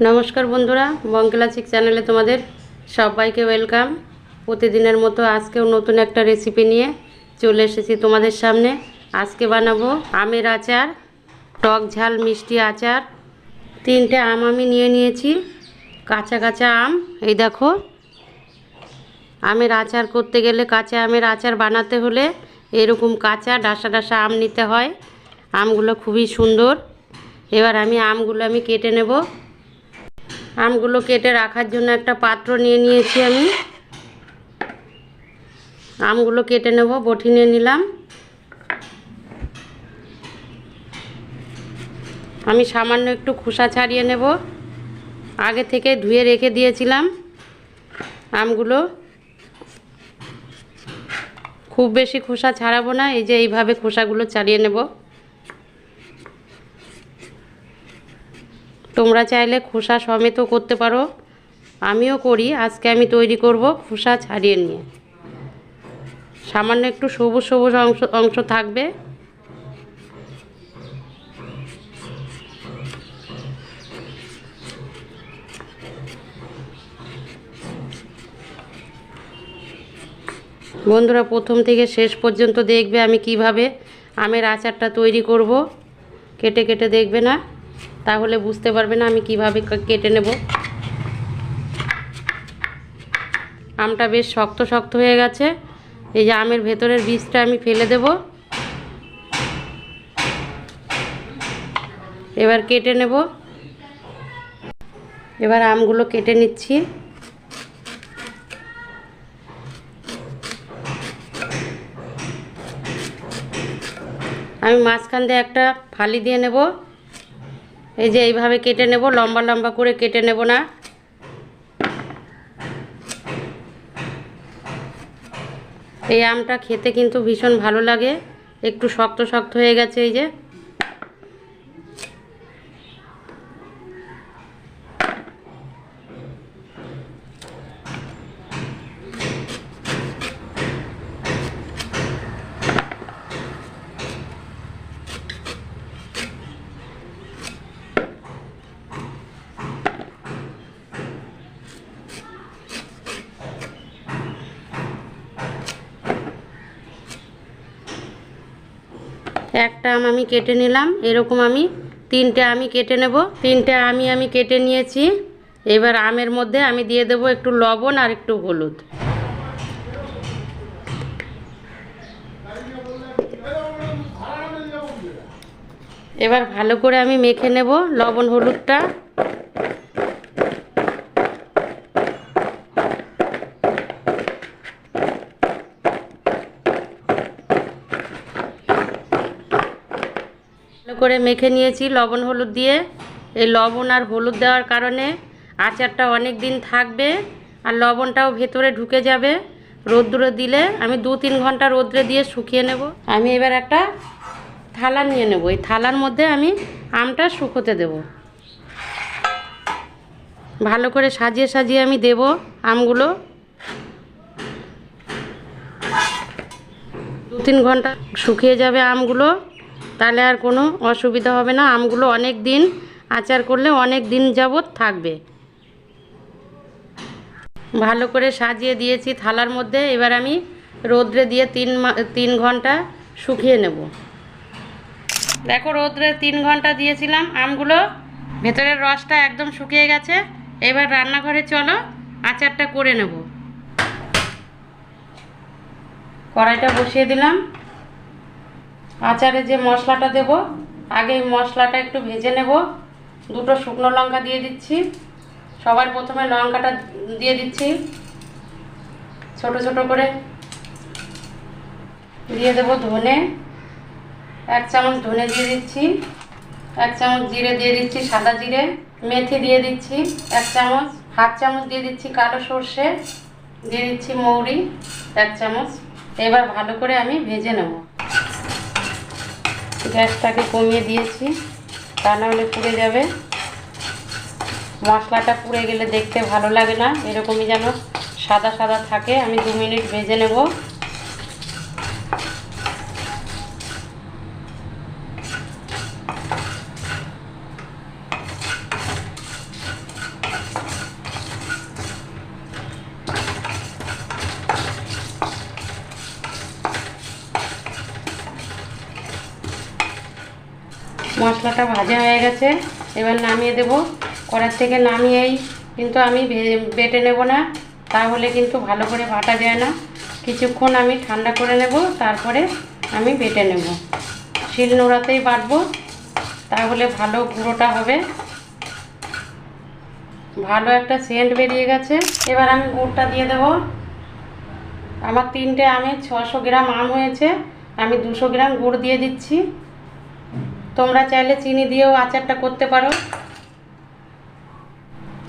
নমস্কার বন্ধুরা, বঙ্গলাচিক চ্যানেলে তোমাদের সবাইকে ওয়েলকাম। প্রতিদিনের মতো আজকেও নতুন একটা রেসিপি নিয়ে চলে এসেছি তোমাদের সামনে। আজকে বানাবো আমের আচার, টক ঝাল মিষ্টি আচার। 3টে আম আমি নিয়ে নিয়েছি, কাঁচা কাঁচা আম। এই দেখো, আমের আচার করতে গেলে, কাঁচা আমের আচার বানাতে হলে এরকম কাঁচা ডাসা ডাসা আম নিতে হয়। আমগুলো খুবই সুন্দর। এবার আমগুলো কেটে নেব। আমগুলো কেটে রাখার জন্য একটা পাত্র নিয়ে নিয়েছি। আমগুলো কেটে নেব, বটি নিয়ে নিলাম। আমি সামান্য একটু খোসা ছাড়িয়ে নেব। আগে থেকে ধুয়ে রেখে দিয়েছিলাম আমগুলো। খুব বেশি খোসা ছাড়াবো না, এই যে এইভাবে খোসাগুলো ছাড়িয়ে নেব। তোমরা চাইলে খোসা সমেতও করতে পারো, আমিও করি। আজকে আমি তৈরি করব খোসা ছাড়িয়ে নিয়ে। সামান্য একটু সবুজ সবুজ অংশ থাকবে। বন্ধুরা, প্রথম থেকে শেষ পর্যন্ত দেখবে আমি কিভাবে আমের আচারটা তৈরি করব। কেটে কেটে দেখবে না, তাহলে বুঝতে পারবে না আমি কিভাবে কেটে নেব। আমটা বেশ শক্ত শক্ত হয়ে গেছে। এই যে আমের ভেতরের বীজটা আমি ফেলে দেব। এবার কেটে নেব। এবার আমগুলো কেটে নিচ্ছি। আমি মাঝখান দিয়ে একটা ফালি দিয়ে নেব। এই যে এইভাবে কেটে নেব, লম্বা লম্বা করে কেটে নেব না। এই আমটা খেতে কিন্তু ভীষণ ভালো লাগে। একটু শক্ত শক্ত হয়ে গেছে। এই যে একটা আম আমি কেটে নিলাম। এরকম আমি 3টে আমি কেটে নেব। 3টে আমি কেটে নিয়েছি। এবার আমের মধ্যে আমি দিয়ে দেব একটু লবণ আর একটু হলুদ। এবার ভালো করে আমি মেখে নেব লবণ হলুদটা। করে মেখে নিয়েছি লবণ হলুদ দিয়ে। এই লবণ আর হলুদ দেওয়ার কারণে আচারটা অনেক দিন থাকবে, আর লবণটাও ভেতরে ঢুকে যাবে। রোদ্দুরে দিলে আমি 2-3 ঘন্টা রোদ্রে দিয়ে শুকিয়ে নেব। আমি এবার একটা থালা নিয়ে নেব। এই থালার মধ্যে আমি আমটা শুকোতে দেব। ভালো করে সাজিয়ে সাজিয়ে আমি দেব আমগুলো। 2-3 ঘন্টা শুকিয়ে যাবে আমগুলো, তাহলে আর কোনো অসুবিধা হবে না। আমগুলো অনেক দিন আচার করলে অনেক দিন যাবত থাকবে। ভালো করে সাজিয়ে দিয়েছি থালার মধ্যে। এবার আমি রোদ্রে দিয়ে 3 ঘন্টা শুকিয়ে নেব। দেখো, রোদ্রে 3 ঘন্টা দিয়েছিলাম, আমগুলো ভেতরের রসটা একদম শুকিয়ে গেছে। এবার রান্নাঘরে চলো, আচারটা করে নেব। কড়াইটা বসিয়ে দিলাম। আচারে যে মশলাটা দেব, আগে এই মশলাটা একটু ভেজে নেব। 2টো শুকনো লঙ্কা দিয়ে দিচ্ছি। সবার প্রথমে লঙ্কাটা দিয়ে দিচ্ছি ছোট ছোট করে। দিয়ে দেব ধনে, 1 চামচ ধনে দিয়ে দিচ্ছি। 1 চামচ জিরে দিয়ে দিচ্ছি, সাদা জিরে। মেথি দিয়ে দিচ্ছি 1 চামচ। 1/2 চামচ দিয়ে দিচ্ছি কালো সর্ষে। দিয়ে দিচ্ছি মৌরি 1 চামচ। এবার ভালো করে আমি ভেজে নেব। গ্যাসটাকে কমিয়ে দিয়েছি, তা নাহলে পুড়ে যাবে। মশলাটা পুড়ে গেলে দেখতে ভালো লাগে না, এরকমই যেন সাদা সাদা থাকে। আমি 2 মিনিট ভেজে নেব। মশলাটা ভাজা হয়ে গেছে, এবার নামিয়ে দেব। কড়ার থেকে নামিয়েই কিন্তু আমি বেটে নেব না, তাহলে কিন্তু ভালো করে বাটা যায় না। কিছুক্ষণ আমি ঠান্ডা করে নেব, তারপরে আমি বেটে নেব। শিলনোড়াতেই বাটবো, তাহলে ভালো গুঁড়োটা হবে। ভালো একটা সেন্ট বেরিয়ে গেছে। এবার আমি গুড়টা দিয়ে দেব। আমার 3টে আমের 600 গ্রাম আম হয়েছে, আমি 200 গ্রাম গুড় দিয়ে দিচ্ছি। তোমরা চাইলে চিনি দিয়েও আচারটা করতে পারো।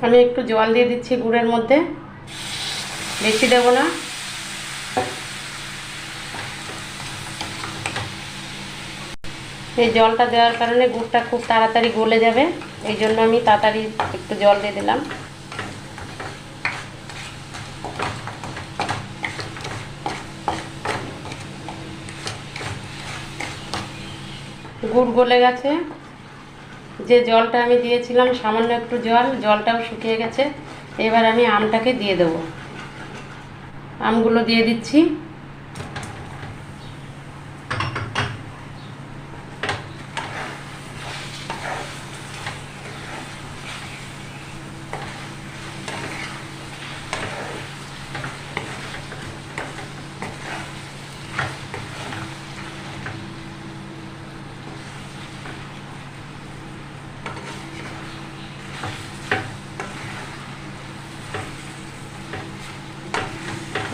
আমি একটু জল দিয়ে দিচ্ছি গুড়ের মধ্যে, বেশি দেব না। এই জলটা দেওয়ার কারণে গুড়টা খুব তাড়াতাড়ি গলে যাবে, এই জন্য আমি তাড়াতাড়ি একটু জল দিয়ে দিলাম। গুড় গলে গেছে। যে জলটা আমি দিয়েছিলাম সামান্য একটু জলটাও শুকিয়ে গেছে। এবার আমি আমটাকে দিয়ে দেব। আমগুলো দিয়ে দিচ্ছি।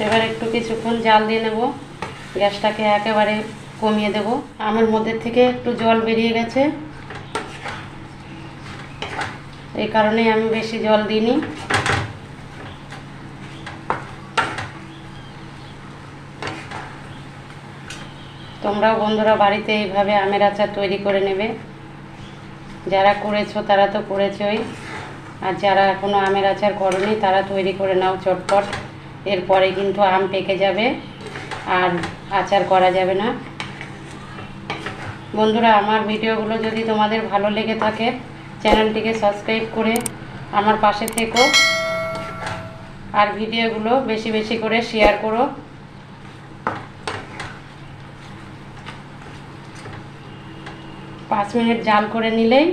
এবার একটু কিছুক্ষণ জাল দিয়ে নেব, গ্যাসটাকে একেবারে কমিয়ে দেব। আমের মধ্যে থেকে একটু জল বেরিয়ে গেছে, এই কারণে আমি বেশি জল দিইনি। তোমরাও বন্ধুরা বাড়িতে এইভাবে আমের আচার তৈরি করে নেবে। যারা করেছো তারা তো করেছোই, আর যারা এখনও আমের আচার করোনি তারা তৈরি করে নাও চটপট। এরপরে কিন্তু আম পেকে যাবে আর আচার করা যাবে না। বন্ধুরা, আমার ভিডিওগুলো যদি তোমাদের ভালো লেগে থাকে, চ্যানেলটিকে সাবস্ক্রাইব করে আমার পাশে থেকো, আর ভিডিওগুলো বেশি বেশি করে শেয়ার করো। পাঁচ মিনিট জাল করে নিলেই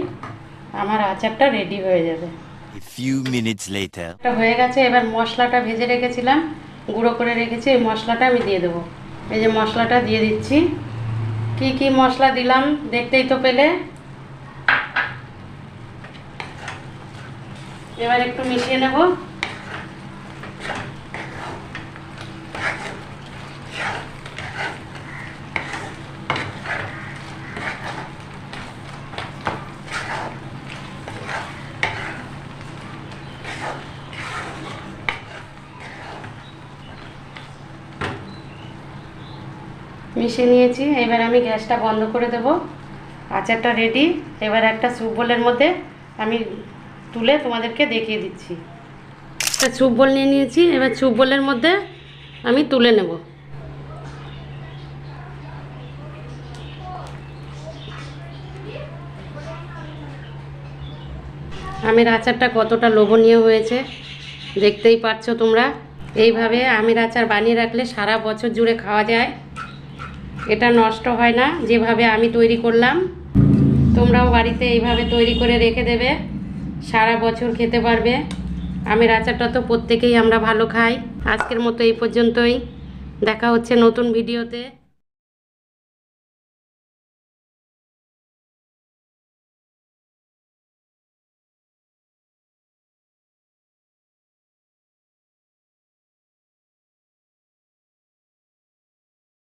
আমার আচারটা রেডি হয়ে যাবে। A few minutes later. এটা হয়ে গেছে। এবার মশলাটা ভেজে রেখেছিলাম, গুঁড়ো করে রেখেছি, এই মশলাটা আমি দিয়ে দেবো। এই যে মশলাটা দিয়ে দিচ্ছি। কি কি মশলা দিলাম দেখতেই তো পেলে। এবার একটু মিশিয়ে নেব। মিশিয়ে নিয়েছি। এবার আমি গ্যাসটা বন্ধ করে দেব। আচারটা রেডি। এবার একটা স্যুপ বোলের মধ্যে আমি তুলে তোমাদেরকে দেখিয়ে দিচ্ছি। একটা স্যুপ বোল নিয়ে নিয়েছি, এবার স্যুপ বোলের মধ্যে আমি তুলে নেব। আমের আচারটা কতটা লোভনীয় হয়েছে দেখতেই পাচ্ছ তোমরা। এইভাবে আমের আচার বানিয়ে রাখলে সারা বছর জুড়ে খাওয়া যায়, এটা নষ্ট হয় না। যেভাবে আমি তৈরি করলাম, তোমরাও বাড়িতে এইভাবে তৈরি করে রেখে দেবে, সারা বছর খেতে পারবে। আমের আচারটা তো প্রত্যেকেই আমরা ভালো খাই। আজকের মতো এই পর্যন্তই, দেখা হচ্ছে নতুন ভিডিওতে।